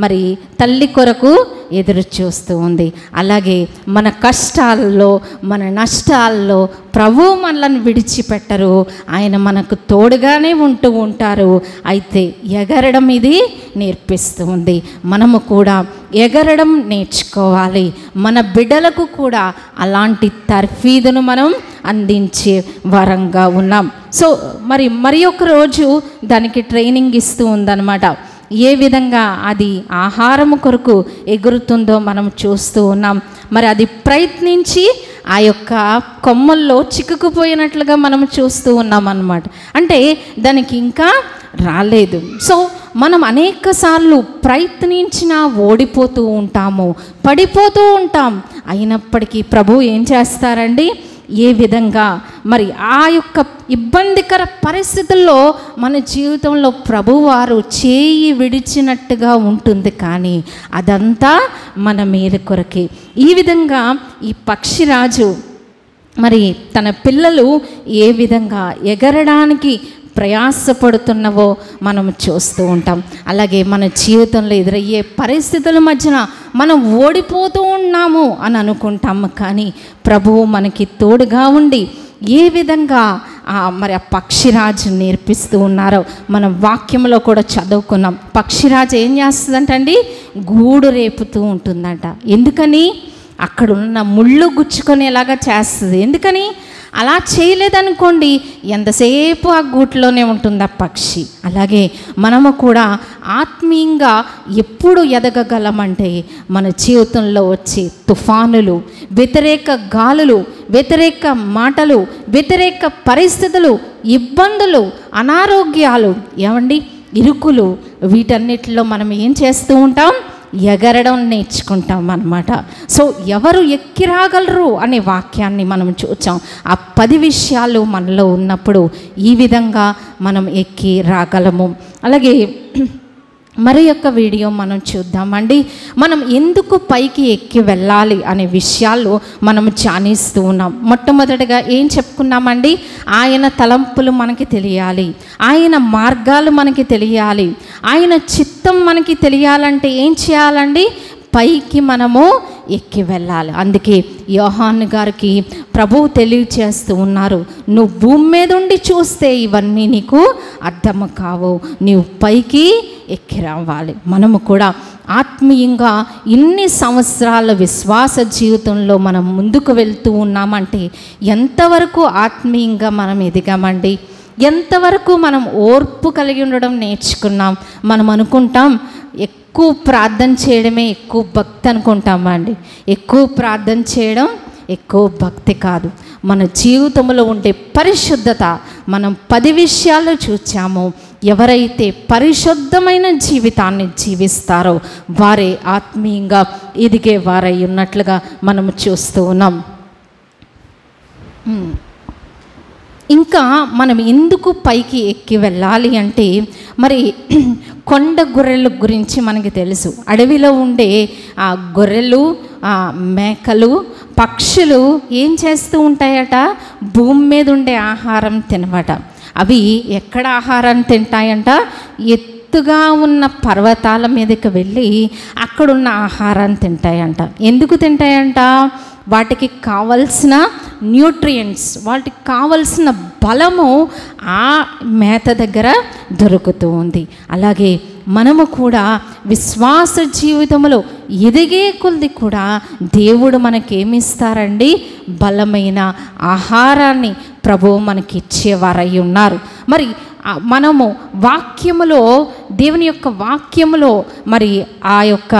Speaker 1: మరి తల్లి కొరకు ఎదురు చూస్తూ ఉంది. అలాగే మన కష్టాల్లో, మన నష్టాల్లో ప్రభు మనల్ని విడిచిపెట్టరు. ఆయన మనకు తోడుగానే ఉంటూ ఉంటారు. అయితే ఎగరడం ఇది నేర్పిస్తూ ఉంది. మనము కూడా ఎగరడం నేర్చుకోవాలి. మన బిడ్డలకు కూడా అలాంటి తర్ఫీదును మనం అందించే వరంగా ఉన్నాం. సో మరి ఒక రోజు దానికి ట్రైనింగ్ ఇస్తూ ఉందన్నమాట. ఏ విధంగా అది ఆహారము కొరకు ఎగురుతుందో మనం చూస్తూ ఉన్నాం. మరి అది ప్రయత్నించి ఆ యొక్క కొమ్మల్లో చిక్కుకుపోయినట్లుగా మనం చూస్తూ ఉన్నాం అన్నమాట. అంటే దానికి ఇంకా రాలేదు. సో మనం అనేక సార్లు ప్రయత్నించినా ఓడిపోతూ ఉంటాము, పడిపోతూ ఉంటాం. అయినప్పటికీ ప్రభు ఏం చేస్తారండి, ఏ విధంగా మరి ఆ యొక్క ఇబ్బందికర పరిస్థితుల్లో మన జీవితంలో ప్రభువారు చేయి విడిచినట్టుగా ఉంటుంది, కానీ అదంతా మన మేలు కొరకే. ఈ విధంగా ఈ పక్షిరాజు మరి తన పిల్లలు ఏ విధంగా ఎగరడానికి ప్రయాసపడుతున్నవో మనం చూస్తూ ఉంటాం. అలాగే మన జీవితంలో ఎదురయ్యే పరిస్థితుల మధ్యన మనం ఓడిపోతూ ఉన్నాము అని అనుకుంటాము, కానీ ప్రభువు మనకి తోడుగా ఉండి ఏ విధంగా మరి ఆ పక్షిరాజు నేర్పిస్తూ ఉన్నారో మనం వాక్యంలో కూడా చదువుకున్నాం. పక్షిరాజు ఏం చేస్తుందంటండి, గూడు రేపుతూ ఉంటుందంట. ఎందుకని, అక్కడున్న ముళ్ళు గుచ్చుకొనేలాగా చేస్తుంది. ఎందుకని అలా చేయలేదనుకోండి, ఎంతసేపు ఆ గూట్లోనే ఉంటుంది ఆ పక్షి. అలాగే మనము కూడా ఆత్మీయంగా ఎప్పుడు ఎదగగలమంటే మన జీవితంలో వచ్చే తుఫానులు, వ్యతిరేక గాలులు, వ్యతిరేక మాటలు, వ్యతిరేక పరిస్థితులు, ఇబ్బందులు, అనారోగ్యాలు, ఏమండి ఇరుకులు, వీటన్నిటిలో మనం ఏం చేస్తూ ఉంటాం, ఎగరడం నేర్చుకుంటాం అన్నమాట. సో ఎవరు ఎక్కి రాగలరు అనే వాక్యాన్ని మనం చూచాం. ఆ 10 విషయాలు మనలో ఉన్నప్పుడు ఈ విధంగా మనం ఎక్కి రాగలము. అలాగే మరి యొక్క వీడియో మనం చూద్దామండి. మనం ఎందుకు పైకి ఎక్కి వెళ్ళాలి అనే విషయాలు మనం ధ్యానిస్తూ ఉన్నాం. మొట్టమొదటిగా ఏం చెప్పుకున్నామండి, ఆయన తలంపులు మనకి తెలియాలి, ఆయన మార్గాలు మనకి తెలియాలి, ఆయన చిత్తం మనకి తెలియాలంటే ఏం చేయాలండి, పైకి మనము ఎక్కి వెళ్ళాలి. అందుకే యోహాను గారికి ప్రభువు తెలియచేస్తూ ఉన్నారు, నువ్వు భూమి మీద ఉండి చూస్తే ఇవన్నీ నీకు అర్థము కావు, నీవు పైకి ఎక్కి రావాలి. మనము కూడా ఆత్మీయంగా ఇన్ని సంవత్సరాల విశ్వాస జీవితంలో మనం ముందుకు వెళ్తూ ఉన్నామంటే ఎంతవరకు ఆత్మీయంగా మనం ఎదిగామండి, ఎంతవరకు మనం ఓర్పు కలిగి ఉండడం నేర్చుకున్నాం. మనం అనుకుంటాం ఎక్కువ ప్రార్థన చేయడమే ఎక్కువ భక్తి అనుకుంటామా అండి. ఎక్కువ ప్రార్థన చేయడం ఎక్కువ భక్తి కాదు. మన జీవితంలో ఉండే పరిశుద్ధత మనం 10 విషయాలు చూచాము. ఎవరైతే పరిశుద్ధమైన జీవితాన్ని జీవిస్తారో వారే ఆత్మీయంగా ఎదిగే వారై ఉన్నట్లుగా మనం చూస్తూ ఉన్నాం. ఇంకా మనం ఎందుకు పైకి ఎక్కి వెళ్ళాలి అంటే, మరి కొండ గొర్రెల గురించి మనకి తెలుసు. అడవిలో ఉండే ఆ గొర్రెలు, మేకలు, పక్షులు ఏం చేస్తూ ఉంటాయట, భూమి మీద ఉండే ఆహారం తినవట. అవి ఎక్కడ ఆహారం తింటాయంట, ఎత్తుగా ఉన్న పర్వతాల మీదకి వెళ్ళి అక్కడున్న ఆహారాన్ని తింటాయంట. ఎందుకు తింటాయంట, వాటికి కావలసిన న్యూట్రియంట్స్, వాటికి కావలసిన బలము ఆ మేత దగ్గర దొరుకుతూ ఉంది. అలాగే మనము కూడా విశ్వాస జీవితంలో ఎదిగే కొద్ది కూడా దేవుడు మనకేమిస్తారండి, బలమైన ఆహారాన్ని ప్రభువు మనకి ఇచ్చేవారై ఉన్నారు. మరి మనము వాక్యములో, దేవుని యొక్క వాక్యములో మరి ఆ యొక్క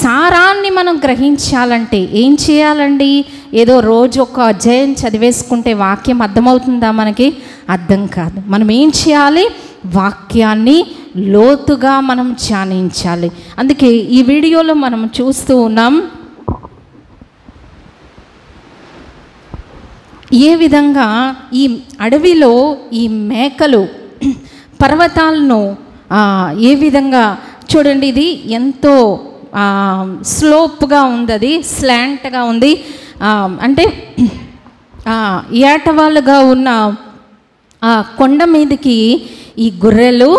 Speaker 1: సారాన్ని మనం గ్రహించాలంటే ఏం చేయాలండి, ఏదో రోజు ఒక అధ్యాయం చదివేసుకుంటే వాక్యం అర్థమవుతుందా మనకి? అర్థం కాదు. మనం ఏం చేయాలి, వాక్యాన్ని లోతుగా మనం ధ్యానించాలి. అందుకే ఈ వీడియోలో మనం చూస్తూ ఉన్నాం ఏ విధంగా ఈ అడవిలో ఈ మేకలు పర్వతాలను ఏ విధంగా చూడండి, ఇది ఎంతో స్లోప్గా ఉంది, అది స్లాంట్గా ఉంది, అంటే ఏటవాళ్ళుగా ఉన్న కొండ మీదకి ఈ గొర్రెలు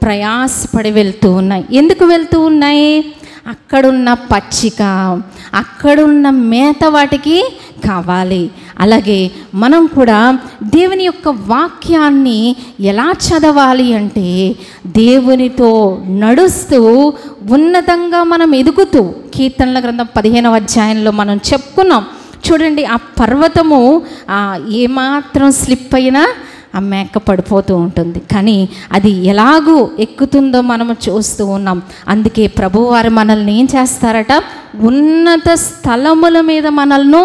Speaker 1: ప్రయాసపడి వెళ్తూ ఉన్నాయి. ఎందుకు వెళ్తూ ఉన్నాయి, అక్కడున్న పచ్చిక, అక్కడున్న మేత వాటికి కావాలి. అలాగే మనం కూడా దేవుని యొక్క వాక్యాన్ని ఎలా చదవాలి అంటే దేవునితో నడుస్తూ ఉన్నతంగా మనం ఎదుగుతూ, కీర్తనల గ్రంథం 15వ అధ్యాయంలో మనం చెప్పుకున్నాం చూడండి, ఆ పర్వతము ఏమాత్రం స్లిప్ అయినా ఆ మేక పడిపోతూ ఉంటుంది, కానీ అది ఎలాగూ ఎక్కుతుందో మనము చూస్తూ ఉన్నాం. అందుకే ప్రభువారు మనల్ని ఏం చేస్తారట, ఉన్నత స్థలముల మీద మనల్ని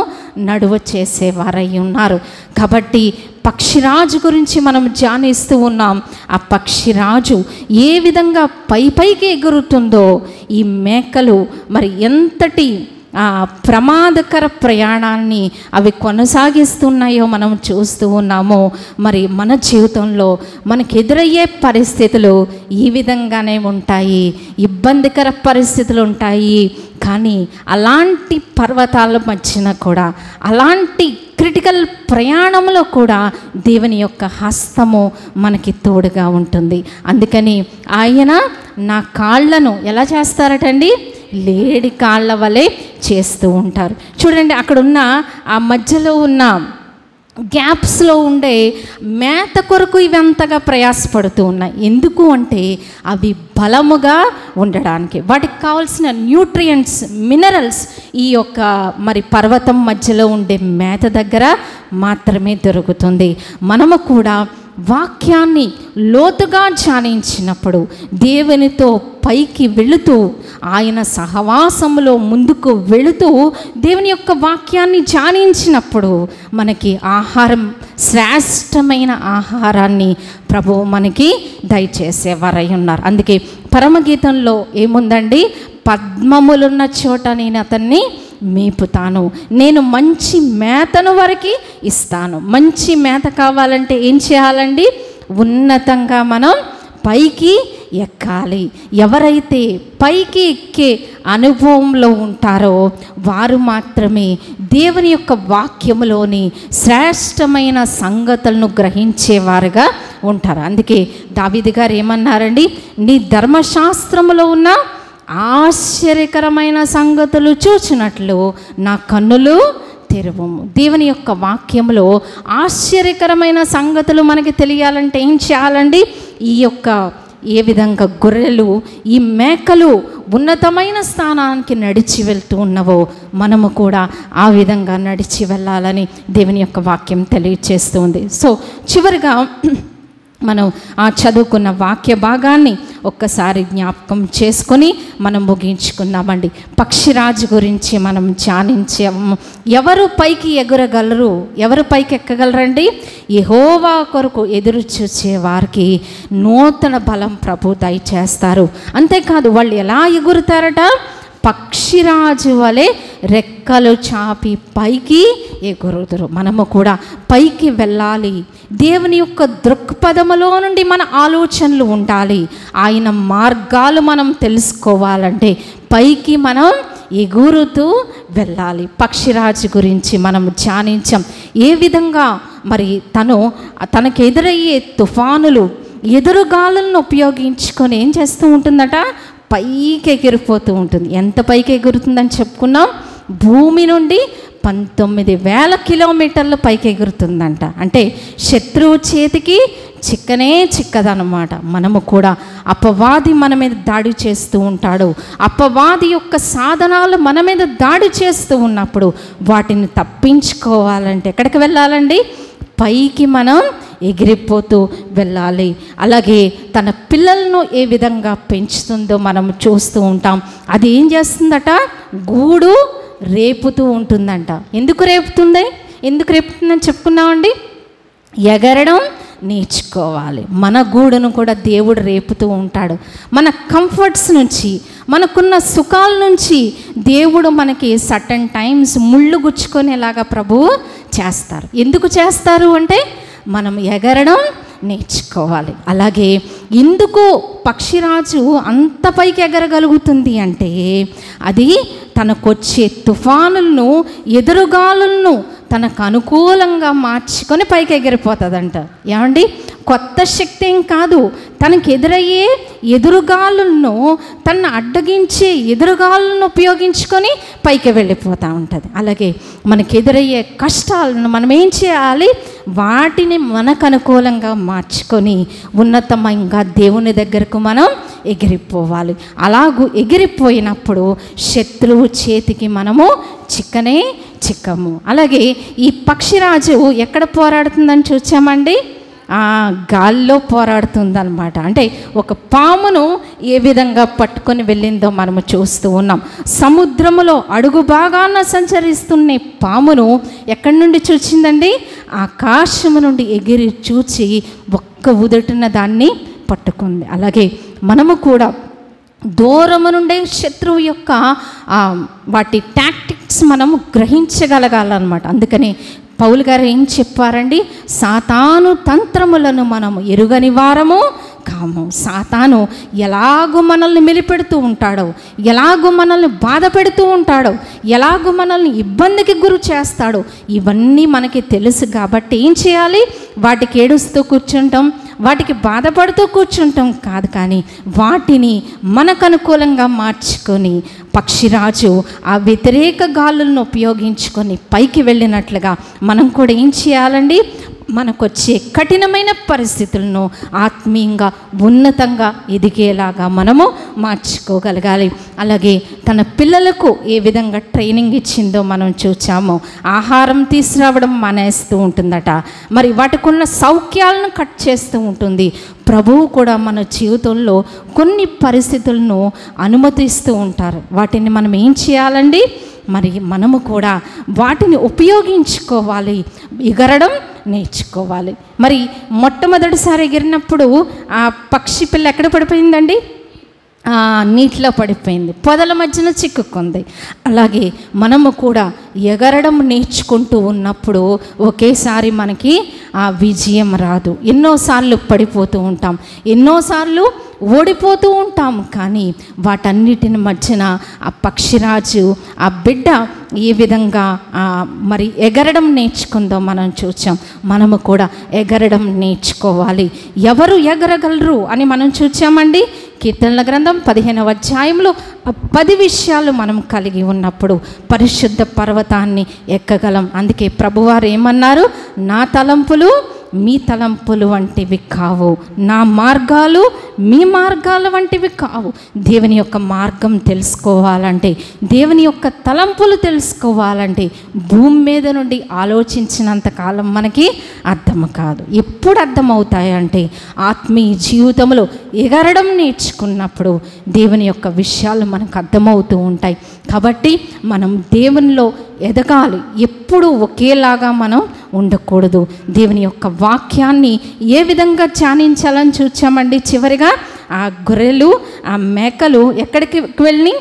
Speaker 1: నడువ చేసేవారై ఉన్నారు. కాబట్టి పక్షిరాజు గురించి మనం ధ్యానిస్తూ ఉన్నాం. ఆ పక్షిరాజు ఏ విధంగా పైకి ఎగురుతుందో ఈ మేకలు మరి ఎంతటి ప్రమాదకర ప్రయాణాన్ని అవి కొనసాగిస్తున్నాయో మనం చూస్తూ ఉన్నాము. మరి మన జీవితంలో మనకు ఎదురయ్యే పరిస్థితులు ఈ విధంగానే ఉంటాయి, ఇబ్బందికర పరిస్థితులు ఉంటాయి. కానీ అలాంటి పర్వతాల మధ్యన కూడా, అలాంటి క్రిటికల్ ప్రయాణంలో కూడా దేవుని యొక్క హస్తము మనకి తోడుగా ఉంటుంది. అందుకని ఆయన నా కాళ్ళను ఎలా చేస్తారటండి, లేడి కాళ్ళ వలె చేస్తూ ఉంటారు. చూడండి, అక్కడున్న ఆ మధ్యలో ఉన్న గ్యాప్స్లో ఉండే మేత కొరకు ఇవి అంతగా ప్రయాసపడుతూ ఉన్నాయి. ఎందుకు అంటే అవి బలముగా ఉండడానికి, వాటికి కావాల్సిన న్యూట్రియంట్స్, మినరల్స్ ఈ యొక్క మరి పర్వతం మధ్యలో ఉండే మేత దగ్గర మాత్రమే దొరుకుతుంది. మనము కూడా వాక్యాన్ని లోతుగా ధ్యానించినప్పుడు, దేవునితో పైకి వెళుతూ, ఆయన సహవాసములో ముందుకు వెళుతూ దేవుని యొక్క వాక్యాన్ని ధ్యానించినప్పుడు మనకి ఆహారం, శ్రేష్టమైన ఆహారాన్ని ప్రభువు మనకి దయచేసేవారై ఉన్నారు. అందుకే పరమగీతంలో ఏముందండి, పద్మములున్న చోట నేను అతన్ని మేపుతాను, నేను మంచి మేతను వరకు ఇస్తాను. మంచి మేత కావాలంటే ఏం చేయాలండి, ఉన్నతంగా మనం పైకి ఎక్కాలి. ఎవరైతే పైకి ఎక్కే అనుభవంలో ఉంటారో వారు మాత్రమే దేవుని యొక్క వాక్యములోని శ్రేష్టమైన సంగతులను గ్రహించేవారుగా ఉంటారు. అందుకే దావీదు గారు ఏమన్నారండి, నీ ధర్మశాస్త్రములో ఉన్న ఆశ్చర్యకరమైన సంగతులు చూచినట్లు నా కన్నులు తెరవము. దేవుని యొక్క వాక్యంలో ఆశ్చర్యకరమైన సంగతులు మనకి తెలియాలంటే ఏం చేయాలండి, ఈ యొక్క ఏ విధంగా గొర్రెలు, ఈ మేకలు ఉన్నతమైన స్థానానికి నడిచి వెళ్తూ ఉన్నవో మనము కూడా ఆ విధంగా నడిచి వెళ్ళాలని దేవుని యొక్క వాక్యం తెలియచేస్తూ ఉంది. సో చివరిగా మనం ఆ చదువుకున్న వాక్య భాగాన్ని ఒక్కసారి జ్ఞాపకం చేసుకొని మనం ముగించుకున్నామండి. పక్షిరాజు గురించి మనం ధ్యానించాము. ఎవరు పైకి ఎగురగలరు, ఎవరు పైకి ఎక్కగలరండి, యెహోవా కొరకు ఎదురు చూసే వారికి నూతన బలం ప్రభు దయచేస్తారు. అంతేకాదు వాళ్ళు ఎలా ఎగురుతారట, పక్షిరాజు వలె రెక్కలు చాపి పైకి ఎగురుదురు. మనము కూడా పైకి వెళ్ళాలి. దేవుని యొక్క దృక్పథములో నుండి మన ఆలోచనలు ఉండాలి. ఆయన మార్గాలు మనం తెలుసుకోవాలంటే పైకి మనం ఎగురుతూ వెళ్ళాలి. పక్షిరాజు గురించి మనం ధ్యానించాం. ఏ విధంగా మరి తనకు ఎదురయ్యే తుఫానులు, ఎదురుగాలులను ఉపయోగించుకొని ఏం చేస్తూ ఉంటుందట, పైకి ఎగిరిపోతూ ఉంటుంది. ఎంత పైకి ఎగురుతుందని చెప్పుకున్నాం, భూమి నుండి 19,000 కిలోమీటర్లు పైకి ఎగురుతుందంట. అంటే శత్రువు చేతికి చిక్కనే చిక్కదనమాట. మనము కూడా అపవాది మన మీద దాడి చేస్తూ ఉంటాడు. అపవాది యొక్క సాధనాలు మన మీద దాడి చేస్తూ ఉన్నప్పుడు వాటిని తప్పించుకోవాలంటే ఎక్కడికి వెళ్ళాలండి, పైకి మనం ఎగిరిపోతూ వెళ్ళాలి. అలాగే తన పిల్లలను ఏ విధంగా పెంచుతుందో మనం చూస్తూ ఉంటాం. అది ఏం చేస్తుందట, గూడు రేపుతూ ఉంటుందంట. ఎందుకు రేపుతుందని చెప్పుకున్నామండి, ఎగరడం నేర్చుకోవాలి. మన గూడును కూడా దేవుడు రేపుతూ ఉంటాడు. మన కంఫర్ట్స్ నుంచి, మనకున్న సుఖాల నుంచి దేవుడు మనకి సర్టన్ టైమ్స్ ముళ్ళు గుచ్చుకునేలాగా ప్రభువు చేస్తారు. ఎందుకు చేస్తారు అంటే మనం ఎగరడం నేర్చుకోవాలి. అలాగే ఎందుకు పక్షిరాజు అంత పైకి ఎగరగలుగుతుంది అంటే అది తనకొచ్చే తుఫానులను, ఎదురుగాలులను తనకు అనుకూలంగా మార్చుకొని పైకి ఎగిరిపోతుందంట. ఏమండి, కొత్త శక్తి ఏం కాదు. తనకు ఎదురయ్యే ఎదురుగాలులను, తనను అడ్డగించే ఎదురుగాలను ఉపయోగించుకొని పైకి వెళ్ళిపోతూ ఉంటుంది. అలాగే మనకు ఎదురయ్యే కష్టాలను మనం ఏం చేయాలి? వాటిని మనకు అనుకూలంగా మార్చుకొని ఉన్నతమంగా దేవుని దగ్గరకు మనం ఎగిరిపోవాలి. అలాగూ ఎగిరిపోయినప్పుడు శత్రువు చేతికి మనము చిక్కము. అలాగే ఈ పక్షిరాజు ఎక్కడ పోరాడుతుందని చూసామండి? గాల్లో పోరాడుతుందన్నమాట. అంటే ఒక పామును ఏ విధంగా పట్టుకొని వెళ్ళిందో మనము చూస్తూ ఉన్నాం. సముద్రములో అడుగు భాగాన సంచరిస్తున్న పామును ఎక్కడి నుండి చూసిందండి? ఆకాశము నుండి ఎగిరి చూచి ఒక్క ఉదటిన దాన్ని పట్టుకుంది. అలాగే మనము కూడా దూరము నుండే శత్రువు యొక్క వాటి టాక్టిక్స్ మనము గ్రహించగలగాలన్నమాట. అందుకని పౌలు గారు ఏం చెప్పారండి? సాతాను తంత్రములను మనము ఎరుగని వారము కాము. సాతాను ఎలాగో మనల్ని మెలిపెడుతూ ఉంటాడో, ఎలాగో మనల్ని బాధ పెడుతూ ఉంటాడో, ఎలాగో మనల్ని ఇబ్బందికి గురి చేస్తాడో ఇవన్నీ మనకి తెలుసు. కాబట్టి ఏం చేయాలి? వాటికి ఏడుస్తూ కూర్చుంటాం, వాటికి బాధపడుతూ కూర్చుంటాం కాదు, కానీ వాటిని మనకు అనుకూలంగా మార్చుకొని పక్షిరాజు ఆ వ్యతిరేక గాలులను ఉపయోగించుకొని పైకి వెళ్ళినట్లుగా మనం కూడా ఏం చేయాలండి? మనకొచ్చే కఠినమైన పరిస్థితులను ఆత్మీయంగా ఉన్నతంగా ఎదిగేలాగా మనము మార్చుకోగలగాలి. అలాగే తన పిల్లలకు ఏ విధంగా ట్రైనింగ్ ఇచ్చిందో మనం చూచాము. ఆహారం తీసుకురావడం మానేస్తూ ఉంటుందట, మరి వాటికి ఉన్న సౌఖ్యాలను కట్ చేస్తూ ఉంటుంది. ప్రభువు కూడా మన జీవితంలో కొన్ని పరిస్థితులను అనుమతిస్తూ ఉంటారు. వాటిని మనం ఏం చేయాలండి? మరి మనము కూడా వాటిని ఉపయోగించుకోవాలి, ఎగరడం నేర్చుకోవాలి. మరి మొట్టమొదటిసారి ఎగిరినప్పుడు ఆ పక్షి పిల్ల ఎక్కడ పడిపోయిందండి? నీటిలో పడిపోయింది, పొదల మధ్యన చిక్కుకుంది. అలాగే మనము కూడా ఎగరడం నేర్చుకుంటూ ఉన్నప్పుడు ఒకేసారి మనకి ఆ విజయం రాదు. ఎన్నోసార్లు పడిపోతూ ఉంటాం, ఎన్నోసార్లు ఓడిపోతూ ఉంటాం. కానీ వాటన్నిటిని మధ్యన ఆ పక్షిరాజు ఆ బిడ్డ ఏ విధంగా మరి ఎగరడం నేర్చుకుందో మనం చూసాం. మనము కూడా ఎగరడం నేర్చుకోవాలి. ఎవరు ఎగరగలరు అని మనం చూసామండి. కీర్తనల గ్రంథం 15వ అధ్యాయంలో 10 విషయాలు మనం కలిగి ఉన్నప్పుడు పరిశుద్ధ పర్వతాన్ని ఎక్కగలం. అందుకే ప్రభువారు ఏమన్నారు? నా తలంపులు మీ తలంపులు వంటివి కావు, నా మార్గాలు మీ మార్గాల వంటివి కావు. దేవుని యొక్క మార్గం తెలుసుకోవాలంటే, దేవుని యొక్క తలంపులు తెలుసుకోవాలంటే భూమి మీద నుండి ఆలోచించినంత కాలం మనకి అర్థం కాదు. ఎప్పుడు అర్థమవుతాయంటే ఆత్మీయ జీవితంలో ఎగరడం నేర్చుకున్నప్పుడు దేవుని యొక్క విషయాలు మనకు అర్థమవుతూ ఉంటాయి. కాబట్టి మనం దేవునిలో ఎదగాలి. ఎప్పుడు ఒకేలాగా మనం ఉండకూడదు. దేవుని యొక్క వాక్యాన్ని ఏ విధంగా ధ్యానించాలని చూచామండి. చివరిగా ఆ గొర్రెలు ఆ మేకలు ఎక్కడికి వెళ్ళి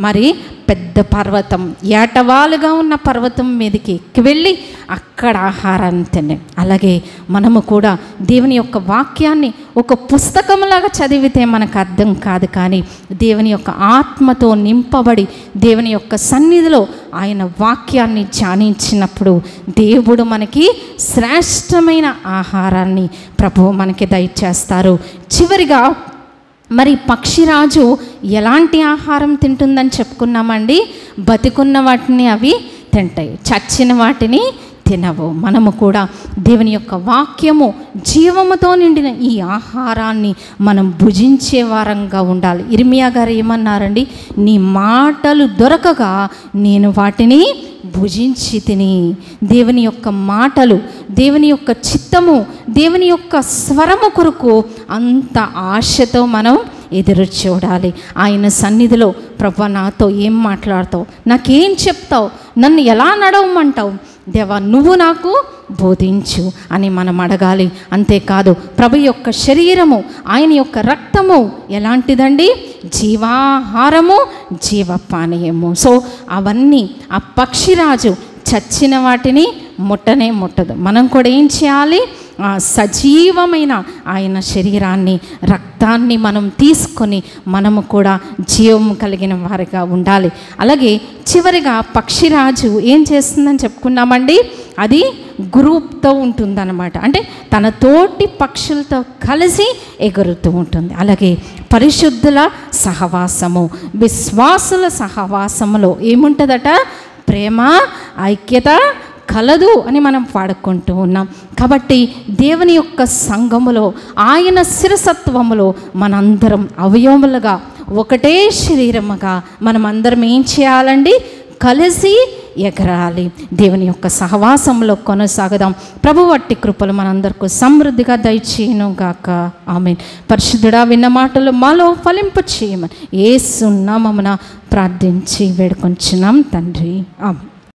Speaker 1: మరి పెద్ద పర్వతం, ఏటవాలుగా ఉన్న పర్వతం మీదకి వెళ్ళి అక్కడ ఆహారాన్ని తిన్నాం. అలాగే మనము కూడా దేవుని యొక్క వాక్యాన్ని ఒక పుస్తకంలాగా చదివితే మనకు అర్థం కాదు, కానీ దేవుని యొక్క ఆత్మతో నింపబడి దేవుని యొక్క సన్నిధిలో ఆయన వాక్యాన్ని ధ్యానించినప్పుడు దేవుడు మనకి శ్రేష్టమైన ఆహారాన్ని ప్రభువు మనకి దయచేస్తారు. చివరిగా మరి పక్షిరాజు ఎలాంటి ఆహారం తింటుందని చెప్పుకున్నామండి. బతికున్న వాటిని అవి తింటాయి, చచ్చిన వాటిని తినవు. మనము కూడా దేవుని యొక్క వాక్యము జీవముతో నిండిన ఈ ఆహారాన్ని మనం భుజించే వారంగా ఉండాలి. ఇర్మియా గారు ఏమన్నారండి? నీ మాటలు దొరకగా నేను వాటిని భుజించి తిని. దేవుని యొక్క మాటలు, దేవుని యొక్క చిత్తము, దేవుని యొక్క స్వరము కొరకు అంత ఆశతో మనం ఎదురు చూడాలి. ఆయన సన్నిధిలో ప్రభువా నాతో ఏం మాట్లాడతావు, నాకేం చెప్తావు, నన్ను ఎలా నడవమంటావు, దేవా నువ్వు నాకు బోధించు అని మనం అడగాలి. అంతేకాదు ప్రభు యొక్క శరీరము, ఆయన యొక్క రక్తము ఎలాంటిదండి? జీవాహారము, జీవపానీయము. సో అవన్నీ ఆ పక్షిరాజు చచ్చిన వాటిని ముట్టనే ముట్టదు. మనం కూడా ఏం చేయాలి? సజీవమైన ఆయన శరీరాన్ని, రక్తాన్ని మనం తీసుకొని మనము కూడా జీవం కలిగిన వారిగా ఉండాలి. అలాగే చివరిగా పక్షిరాజు ఏం చేస్తుందని చెప్పుకున్నామండి. అది గ్రూప్తో ఉంటుందన్నమాట. అంటే తన తోటి పక్షులతో కలిసి ఎగురుతూ ఉంటుంది. అలాగే పరిశుద్ధుల సహవాసము, విశ్వాసుల సహవాసములో ఏముంటుందట? ప్రేమ, ఐక్యత కలదు అని మనం పాడుకుంటూ ఉన్నాం. కాబట్టి దేవుని యొక్క సంఘములో, ఆయన శిరసత్వములో మనందరం అవయవములుగా, ఒకటే శరీరముగా మనమందరం ఏం చేయాలండి? కలిసి ఎగరాలి. దేవుని యొక్క సహవాసంలో కొనసాగదాం. ప్రభు వట్టి కృపలు మనందరికీ సమృద్ధిగా దయచేయును గాక. ఆమేన్. పరిశుద్ధుడా, విన్న మాటలు మాలో ఫలింప చేయమని యేసు నామమున ప్రార్థించి వేడుకొంచున్నాం తండ్రి. ఆమేన్.